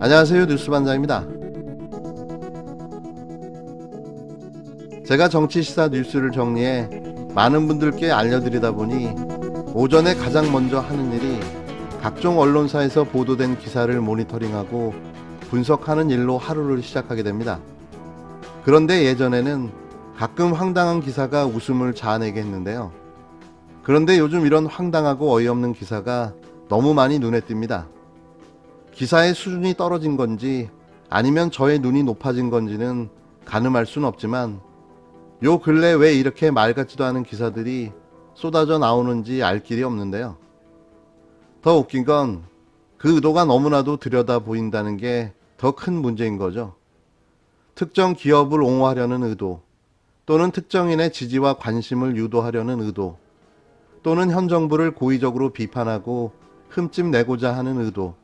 안녕하세요, 뉴스반장입니다. 제가 정치 시사 뉴스를 정리해 많은 분들께 알려드리다 보니 오전에 가장 먼저 하는 일이 각종 언론사에서 보도된 기사를 모니터링하고 분석하는 일로 하루를 시작하게 됩니다. 그런데 예전에는 가끔 황당한 기사가 웃음을 자아내게 했는데요. 그런데 요즘 이런 황당하고 어이없는 기사가 너무 많이 눈에 띕니다. 기사의 수준이 떨어진 건지 아니면 저의 눈이 높아진 건지는 가늠할 수는 없지만 요 근래 왜 이렇게 말 같지도 않은 기사들이 쏟아져 나오는지 알 길이 없는데요. 더 웃긴 건 그 의도가 너무나도 들여다 보인다는 게 더 큰 문제인 거죠. 특정 기업을 옹호하려는 의도, 또는 특정인의 지지와 관심을 유도하려는 의도, 또는 현 정부를 고의적으로 비판하고 흠집 내고자 하는 의도.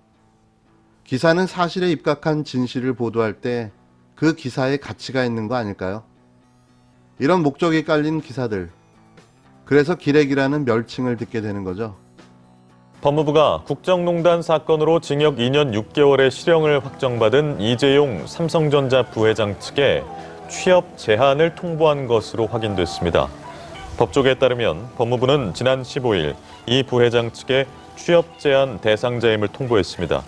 기사는 사실에 입각한 진실을 보도할 때 그 기사에 가치가 있는 거 아닐까요? 이런 목적이 깔린 기사들. 그래서 기레기라는 멸칭을 듣게 되는 거죠. 법무부가 국정농단 사건으로 징역 2년 6개월의 실형을 확정받은 이재용 삼성전자 부회장 측에 취업 제한을 통보한 것으로 확인됐습니다. 법조계에 따르면 법무부는 지난 15일 이 부회장 측에 취업 제한 대상자임을 통보했습니다.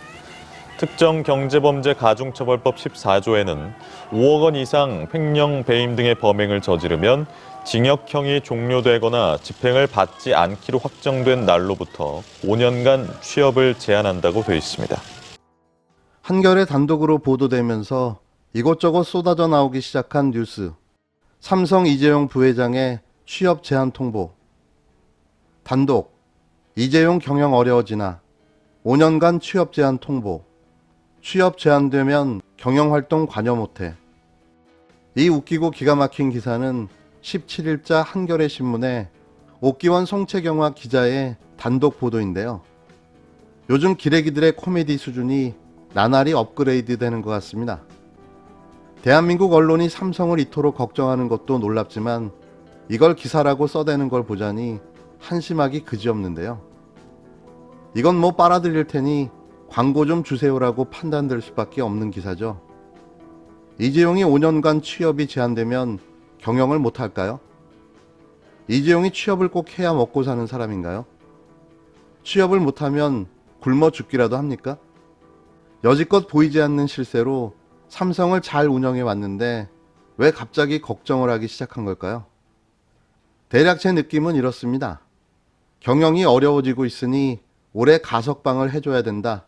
특정경제범죄 가중처벌법 14조에는 5억 원 이상 횡령, 배임 등의 범행을 저지르면 징역형이 종료되거나 집행을 받지 않기로 확정된 날로부터 5년간 취업을 제한한다고 돼 있습니다. 한겨레 단독으로 보도되면서 이곳저곳 쏟아져 나오기 시작한 뉴스. 삼성 이재용 부회장의 취업 제한 통보. 단독. 이재용 경영 어려워지나 5년간 취업 제한 통보. 취업 제한되면 경영활동 관여 못해. 이 웃기고 기가 막힌 기사는 17일자 한겨레 신문의 옥기원 송채경화 기자의 단독 보도인데요. 요즘 기레기들의 코미디 수준이 나날이 업그레이드 되는 것 같습니다. 대한민국 언론이 삼성을 이토록 걱정하는 것도 놀랍지만 이걸 기사라고 써대는 걸 보자니 한심하기 그지없는데요. 이건 뭐 빨아들일 테니 광고 좀 주세요라고 판단될 수밖에 없는 기사죠. 이재용이 5년간 취업이 제한되면 경영을 못할까요? 이재용이 취업을 꼭 해야 먹고 사는 사람인가요? 취업을 못하면 굶어 죽기라도 합니까? 여지껏 보이지 않는 실세로 삼성을 잘 운영해 왔는데 왜 갑자기 걱정을 하기 시작한 걸까요? 대략 제 느낌은 이렇습니다. 경영이 어려워지고 있으니 올해 가석방을 해줘야 된다.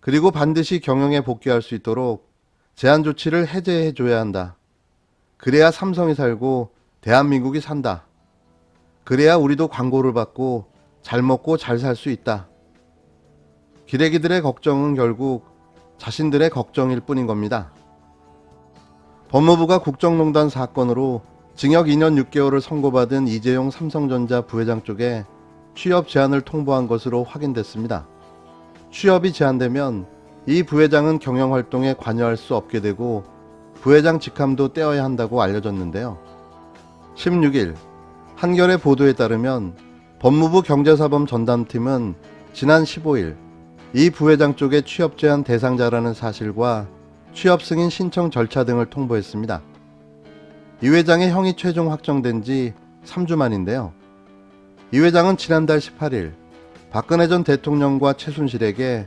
그리고 반드시 경영에 복귀할 수 있도록 제한 조치를 해제해줘야 한다. 그래야 삼성이 살고 대한민국이 산다. 그래야 우리도 광고를 받고 잘 먹고 잘 살 수 있다. 기레기들의 걱정은 결국 자신들의 걱정일 뿐인 겁니다. 법무부가 국정농단 사건으로 징역 2년 6개월을 선고받은 이재용 삼성전자 부회장 쪽에 취업 제한을 통보한 것으로 확인됐습니다. 취업이 제한되면 이 부회장은 경영활동에 관여할 수 없게 되고 부회장 직함도 떼어야 한다고 알려졌는데요. 16일 한겨레 보도에 따르면 법무부 경제사범 전담팀은 지난 15일 이 부회장 쪽의 취업 제한 대상자라는 사실과 취업 승인 신청 절차 등을 통보했습니다. 이 회장의 형이 최종 확정된 지 3주 만인데요. 이 회장은 지난달 18일 박근혜 전 대통령과 최순실에게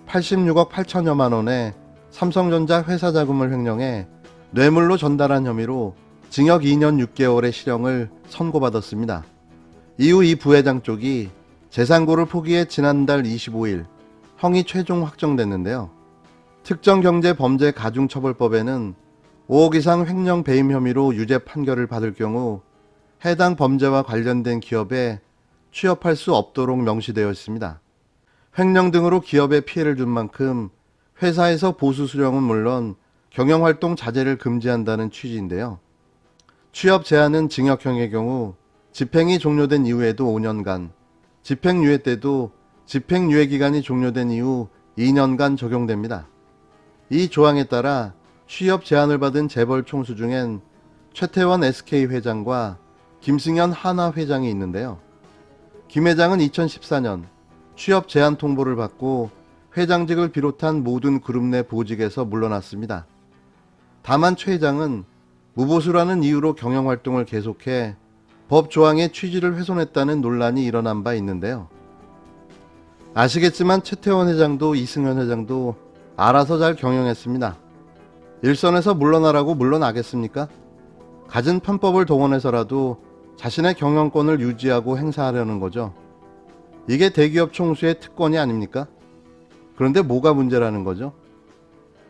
86억 8천여만 원의 삼성전자 회사 자금을 횡령해 뇌물로 전달한 혐의로 징역 2년 6개월의 실형을 선고받았습니다. 이후 이 부회장 쪽이 재산고를 포기해 지난달 25일 형이 최종 확정됐는데요. 특정경제범죄 가중처벌법에는 5억 이상 횡령 배임 혐의로 유죄 판결을 받을 경우 해당 범죄와 관련된 기업에 취업할 수 없도록 명시되어 있습니다. 횡령 등으로 기업에 피해를 준 만큼 회사에서 보수 수령은 물론 경영활동 자제를 금지한다는 취지인데요. 취업 제한은 징역형의 경우 집행이 종료된 이후에도 5년간, 집행유예 때도 집행유예 기간이 종료된 이후 2년간 적용됩니다. 이 조항에 따라 취업 제한을 받은 재벌 총수 중엔 최태원 SK 회장과 김승현 한화 회장이 있는데요. 김 회장은 2014년 취업 제한 통보를 받고 회장직을 비롯한 모든 그룹 내 보직에서 물러났습니다. 다만 최 회장은 무보수라는 이유로 경영활동을 계속해 법 조항의 취지를 훼손했다는 논란이 일어난 바 있는데요. 아시겠지만 최태원 회장도 이승현 회장도 알아서 잘 경영했습니다. 일선에서 물러나라고 물러나겠습니까? 갖은 편법을 동원해서라도 자신의 경영권을 유지하고 행사하려는 거죠. 이게 대기업 총수의 특권이 아닙니까? 그런데 뭐가 문제라는 거죠?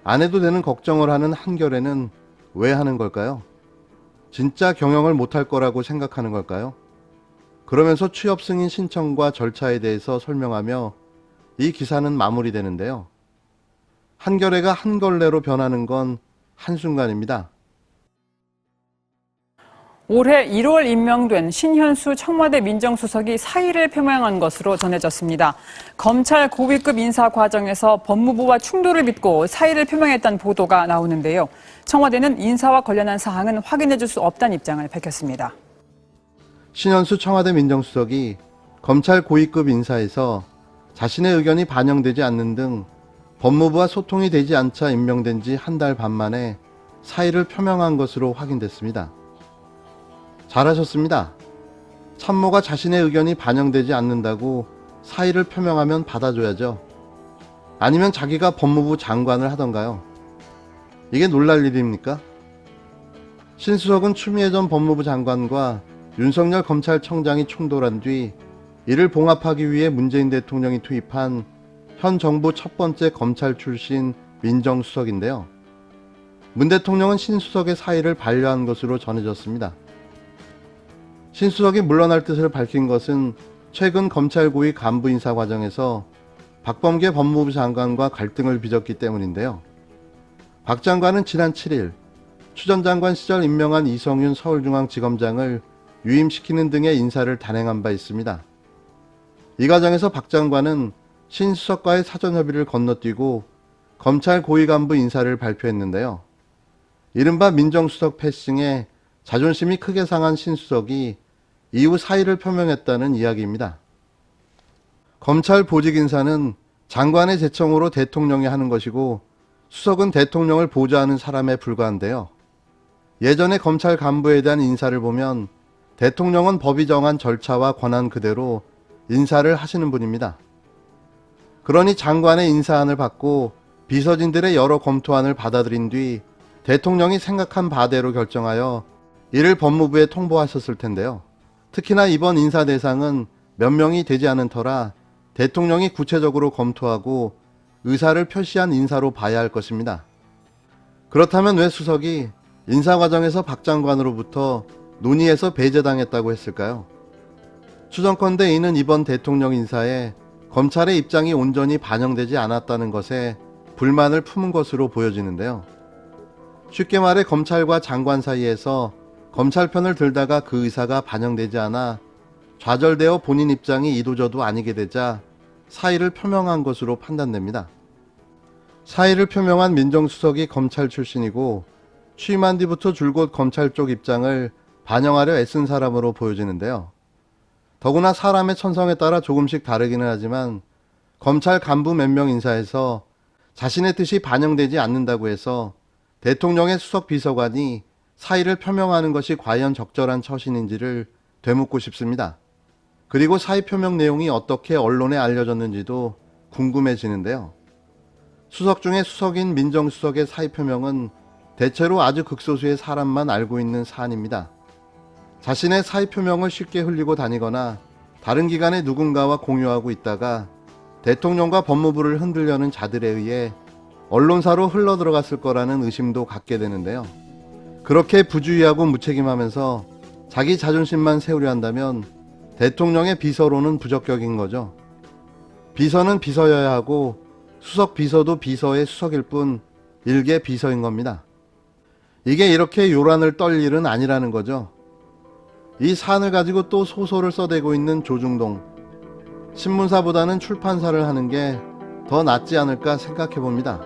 안 해도 되는 걱정을 하는 한겨레는 왜 하는 걸까요? 진짜 경영을 못할 거라고 생각하는 걸까요? 그러면서 취업 승인 신청과 절차에 대해서 설명하며 이 기사는 마무리되는데요. 한겨레가 한걸레로 변하는 건 한순간입니다. 올해 1월 임명된 신현수 청와대 민정수석이 사의를 표명한 것으로 전해졌습니다. 검찰 고위급 인사 과정에서 법무부와 충돌을 빚고 사의를 표명했다는 보도가 나오는데요. 청와대는 인사와 관련한 사항은 확인해 줄 수 없다는 입장을 밝혔습니다. 신현수 청와대 민정수석이 검찰 고위급 인사에서 자신의 의견이 반영되지 않는 등 법무부와 소통이 되지 않자 임명된 지 한 달 반 만에 사의를 표명한 것으로 확인됐습니다. 잘하셨습니다. 참모가 자신의 의견이 반영되지 않는다고 사의를 표명하면 받아줘야죠. 아니면 자기가 법무부 장관을 하던가요. 이게 놀랄 일입니까? 신 수석은 추미애 전 법무부 장관과 윤석열 검찰청장이 충돌한 뒤 이를 봉합하기 위해 문재인 대통령이 투입한 현 정부 첫 번째 검찰 출신 민정수석인데요. 문 대통령은 신 수석의 사의를 반려한 것으로 전해졌습니다. 신 수석이 물러날 뜻을 밝힌 것은 최근 검찰 고위 간부 인사 과정에서 박범계 법무부 장관과 갈등을 빚었기 때문인데요. 박 장관은 지난 7일 추 전 장관 시절 임명한 이성윤 서울중앙지검장을 유임시키는 등의 인사를 단행한 바 있습니다. 이 과정에서 박 장관은 신 수석과의 사전 협의를 건너뛰고 검찰 고위 간부 인사를 발표했는데요. 이른바 민정수석 패싱에 자존심이 크게 상한 신 수석이 이후 사의를 표명했다는 이야기입니다. 검찰 보직 인사는 장관의 제청으로 대통령이 하는 것이고 수석은 대통령을 보좌하는 사람에 불과한데요. 예전에 검찰 간부에 대한 인사를 보면 대통령은 법이 정한 절차와 권한 그대로 인사를 하시는 분입니다. 그러니 장관의 인사안을 받고 비서진들의 여러 검토안을 받아들인 뒤 대통령이 생각한 바대로 결정하여 이를 법무부에 통보하셨을 텐데요. 특히나 이번 인사 대상은 몇 명이 되지 않은 터라 대통령이 구체적으로 검토하고 의사를 표시한 인사로 봐야 할 것입니다. 그렇다면 왜 수석이 인사 과정에서 박 장관으로부터 논의해서 배제당했다고 했을까요? 추정컨대 이는 이번 대통령 인사에 검찰의 입장이 온전히 반영되지 않았다는 것에 불만을 품은 것으로 보여지는데요. 쉽게 말해 검찰과 장관 사이에서 검찰 편을 들다가 그 의사가 반영되지 않아 좌절되어 본인 입장이 이도저도 아니게 되자 사의를 표명한 것으로 판단됩니다. 사의를 표명한 민정수석이 검찰 출신이고 취임한 뒤부터 줄곧 검찰 쪽 입장을 반영하려 애쓴 사람으로 보여지는데요. 더구나 사람의 천성에 따라 조금씩 다르기는 하지만 검찰 간부 몇 명 인사에서 자신의 뜻이 반영되지 않는다고 해서 대통령의 수석 비서관이 사의를 표명하는 것이 과연 적절한 처신인지를 되묻고 싶습니다. 그리고 사의 표명 내용이 어떻게 언론에 알려졌는지도 궁금해지는데요. 수석 중에 수석인 민정수석의 사의 표명은 대체로 아주 극소수의 사람만 알고 있는 사안입니다. 자신의 사의 표명을 쉽게 흘리고 다니거나 다른 기관의 누군가와 공유하고 있다가 대통령과 법무부를 흔들려는 자들에 의해 언론사로 흘러들어갔을 거라는 의심도 갖게 되는데요. 그렇게 부주의하고 무책임하면서 자기 자존심만 세우려 한다면 대통령의 비서로는 부적격인 거죠. 비서는 비서여야 하고 수석 비서도 비서의 수석일 뿐 일개 비서인 겁니다. 이게 이렇게 요란을 떨 일은 아니라는 거죠. 이 사안을 가지고 또 소설을 써대고 있는 조중동. 신문사보다는 출판사를 하는 게 더 낫지 않을까 생각해 봅니다.